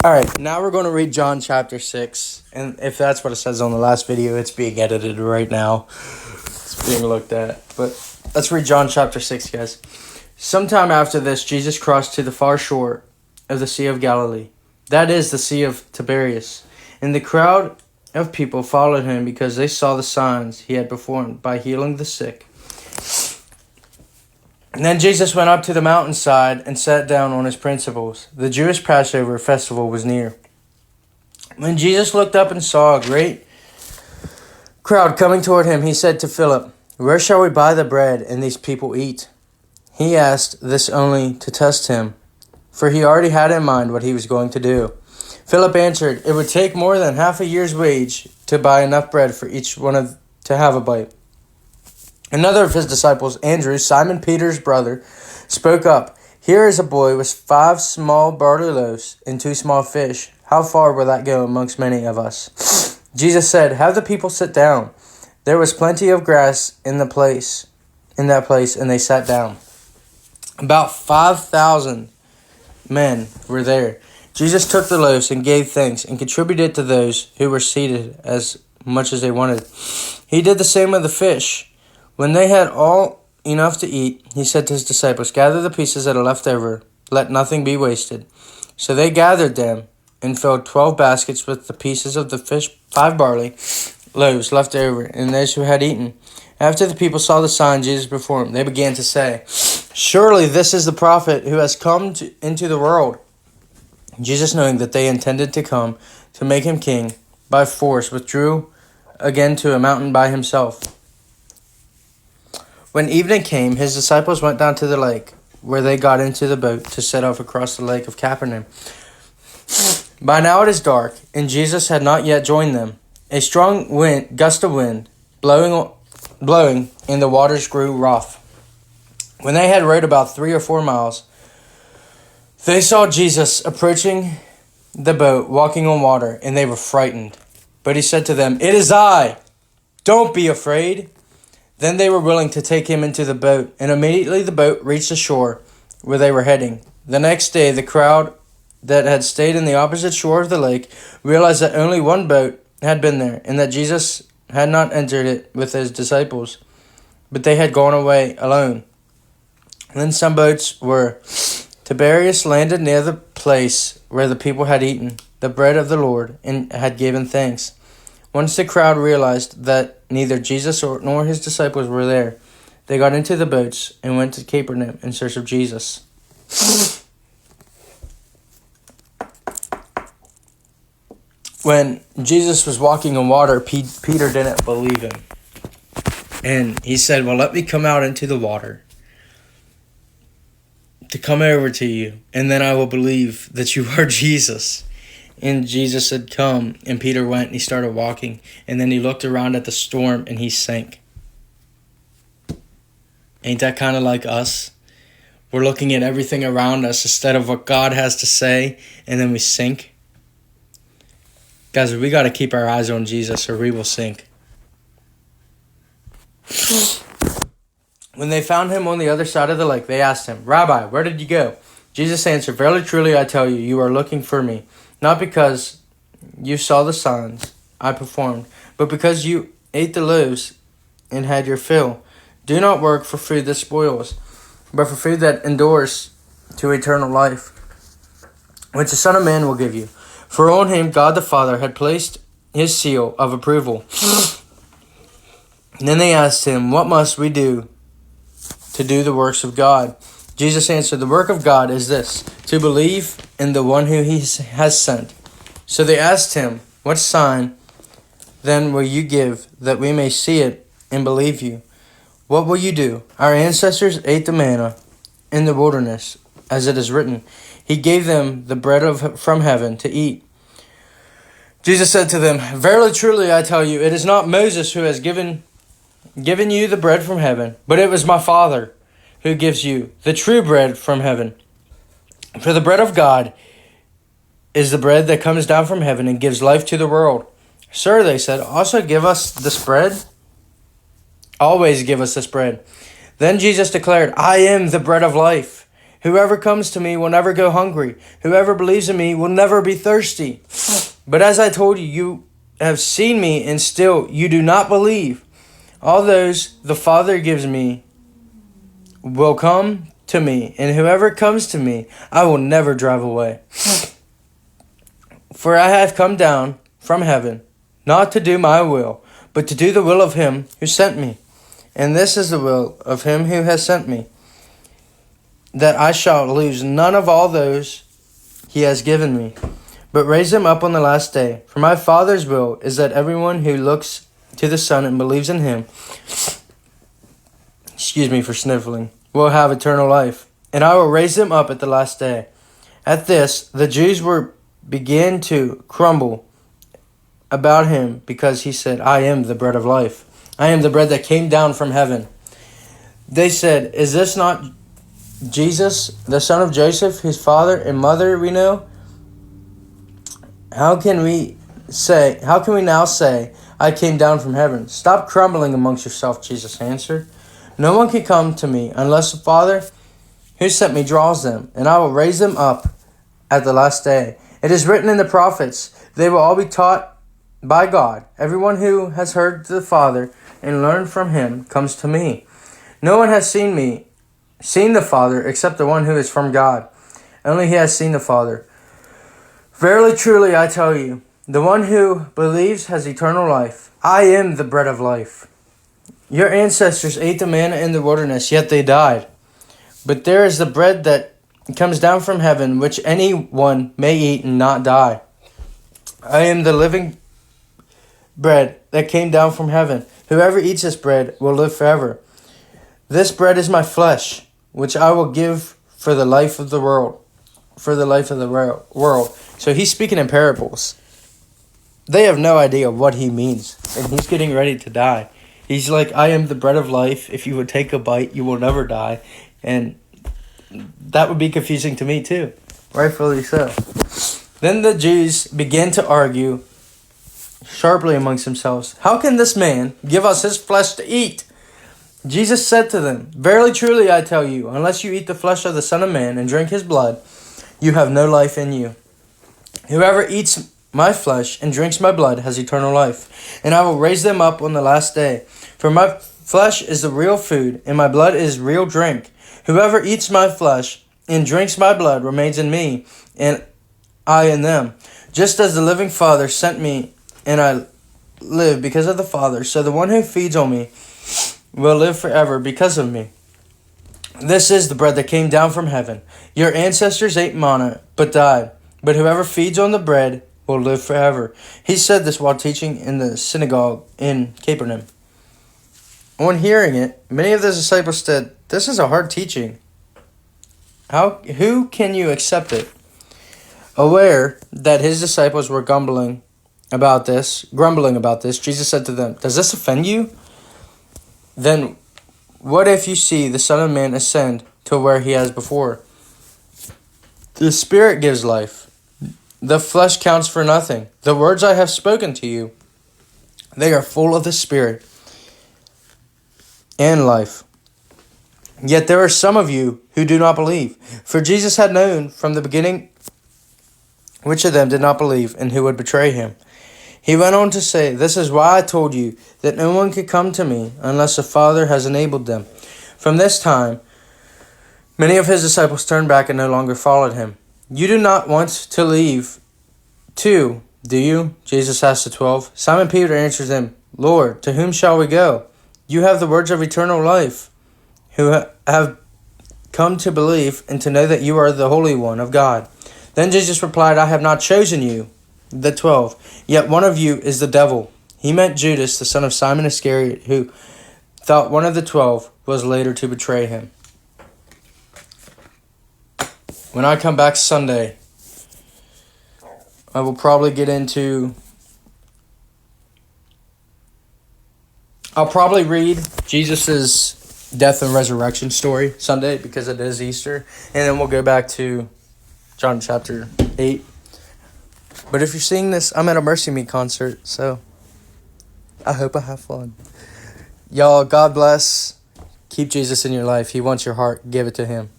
All right, now we're going to read John chapter 6. And if that's what it says on the last video, it's being edited right now. It's being looked at. But let's read John chapter 6, guys. Sometime after this, Jesus crossed to the far shore of the Sea of Galilee. That is the Sea of Tiberias. And the crowd of people followed him because they saw the signs he had performed by healing the sick. And then Jesus went up to the mountainside and sat down on his principles. The Jewish Passover festival was near. When Jesus looked up and saw a great crowd coming toward him, he said to Philip, "Where shall we buy the bread and these people eat?" He asked this only to test him, for he already had in mind what he was going to do. Philip answered, "It would take more than half a year's wage to buy enough bread for each one to have a bite." Another of his disciples, Andrew, Simon Peter's brother, spoke up. "Here is a boy with 5 small barley loaves and 2 small fish. How far will that go amongst many of us?" Jesus said, "Have the people sit down." There was plenty of grass in that place, and they sat down. About 5,000 men were there. Jesus took the loaves and gave thanks and contributed to those who were seated as much as they wanted. He did the same with the fish. When they had all enough to eat, he said to his disciples, "Gather the pieces that are left over. Let nothing be wasted." So they gathered them and filled 12 baskets with the pieces of the fish, 5 barley loaves left over, and those who had eaten. After the people saw the sign Jesus performed, they began to say, "Surely this is the prophet who has come into the world." Jesus, knowing that they intended to come to make him king by force, withdrew again to a mountain by himself. When evening came, his disciples went down to the lake, where they got into the boat to set off across the lake of Capernaum. By now it is dark, and Jesus had not yet joined them. A strong gust of wind blowing, and the waters grew rough. When they had rowed about 3 or 4 miles, they saw Jesus approaching the boat, walking on water, and they were frightened. But he said to them, "It is I. Don't be afraid." Then they were willing to take him into the boat, and immediately the boat reached the shore where they were heading. The next day, the crowd that had stayed in the opposite shore of the lake realized that only one boat had been there, and that Jesus had not entered it with his disciples, but they had gone away alone. Then some boats were Tiberias landed near the place where the people had eaten the bread of the Lord and had given thanks. Once the crowd realized that neither Jesus nor his disciples were there, they got into the boats and went to Capernaum in search of Jesus. When Jesus was walking on water, Peter didn't believe him. And he said, "Well, let me come out into the water to come over to you, and then I will believe that you are Jesus." And Jesus said, "Come." And Peter went and he started walking. And then he looked around at the storm and he sank. Ain't that kind of like us? We're looking at everything around us instead of what God has to say, and then we sink. Guys, we got to keep our eyes on Jesus or we will sink. When they found him on the other side of the lake, they asked him, "Rabbi, where did you go?" Jesus answered, "Verily, truly, I tell you, you are looking for me, not because you saw the signs I performed, but because you ate the loaves and had your fill. Do not work for food that spoils, but for food that endures to eternal life, which the Son of Man will give you. For on him God the Father had placed his seal of approval." And then they asked him, "What must we do to do the works of God?" Jesus answered, "The work of God is this, to believe in the one who he has sent." So they asked him, "What sign then will you give that we may see it and believe you? What will you do? Our ancestors ate the manna in the wilderness, as it is written, He gave them the bread from heaven to eat." Jesus said to them, "Verily, truly, I tell you, it is not Moses who has given you the bread from heaven, but it was my Father who gives you the true bread from heaven. For the bread of God is the bread that comes down from heaven and gives life to the world." "Sir," they said, "also give us this bread." "Always give us this bread." Then Jesus declared, "I am the bread of life. Whoever comes to me will never go hungry. Whoever believes in me will never be thirsty. But as I told you, you have seen me, and still you do not believe. All those the Father gives me will come to me, and whoever comes to me, I will never drive away. For I have come down from heaven, not to do my will, but to do the will of him who sent me. And this is the will of him who has sent me, that I shall lose none of all those he has given me, but raise them up on the last day. For my Father's will is that everyone who looks to the Son and believes in him, excuse me for sniffling, will have eternal life, and I will raise them up at the last day. At this, the Jews began to grumble about him, because he said, I am the bread of life. I am the bread that came down from heaven. They said, is this not Jesus, the son of Joseph, his father and mother we know? How can we now say, I came down from heaven? Stop grumbling amongst yourself, Jesus answered. No one can come to me unless the Father who sent me draws them, and I will raise them up at the last day. It is written in the prophets, they will all be taught by God. Everyone who has heard the Father and learned from him comes to me. No one has seen the Father, except the one who is from God. Only he has seen the Father. Verily, truly, I tell you, the one who believes has eternal life. I am the bread of life. Your ancestors ate the manna in the wilderness, yet they died. But there is the bread that comes down from heaven, which anyone may eat and not die. I am the living bread that came down from heaven. Whoever eats this bread will live forever. This bread is my flesh, which I will give for the life of the world. So he's speaking in parables. They have no idea what he means, and he's getting ready to die. He's like, I am the bread of life. If you would take a bite, you will never die. And that would be confusing to me too. Rightfully so. Then the Jews began to argue sharply amongst themselves. How can this man give us his flesh to eat? Jesus said to them, Verily, truly, I tell you, unless you eat the flesh of the Son of Man and drink his blood, you have no life in you. Whoever eats my flesh and drinks my blood has eternal life, and I will raise them up on the last day. For my flesh is the real food, and my blood is real drink. Whoever eats my flesh and drinks my blood remains in me, and I in them. Just as the living Father sent me, and I live because of the Father, so the one who feeds on me will live forever because of me. This is the bread that came down from heaven. Your ancestors ate manna, but died. But whoever feeds on the bread will live forever. He said this while teaching in the synagogue in Capernaum. On hearing it, many of the disciples said, This is a hard teaching. Who can you accept it? Aware that his disciples were grumbling about this, Jesus said to them, Does this offend you? Then what if you see the Son of Man ascend to where he has before? The Spirit gives life. The flesh counts for nothing. The words I have spoken to you, they are full of the Spirit and life. Yet there are some of you who do not believe. For Jesus had known from the beginning which of them did not believe and who would betray him. He went on to say, This is why I told you that no one could come to me unless the Father has enabled them. From this time, many of his disciples turned back and no longer followed him. You do not want to leave too, do you? Jesus asked the 12. Simon Peter answered him, Lord, to whom shall we go? You have the words of eternal life, who have come to believe and to know that you are the Holy One of God. Then Jesus replied, I have not chosen you, the 12, yet one of you is the devil. He meant Judas, the son of Simon Iscariot, who thought one of the 12 was later to betray him. When I come back Sunday, I will probably I'll probably read Jesus' death and resurrection story Sunday because it is Easter. And then we'll go back to John chapter 8. But if you're seeing this, I'm at a Mercy Me concert, so I hope I have fun. Y'all, God bless. Keep Jesus in your life. He wants your heart. Give it to him.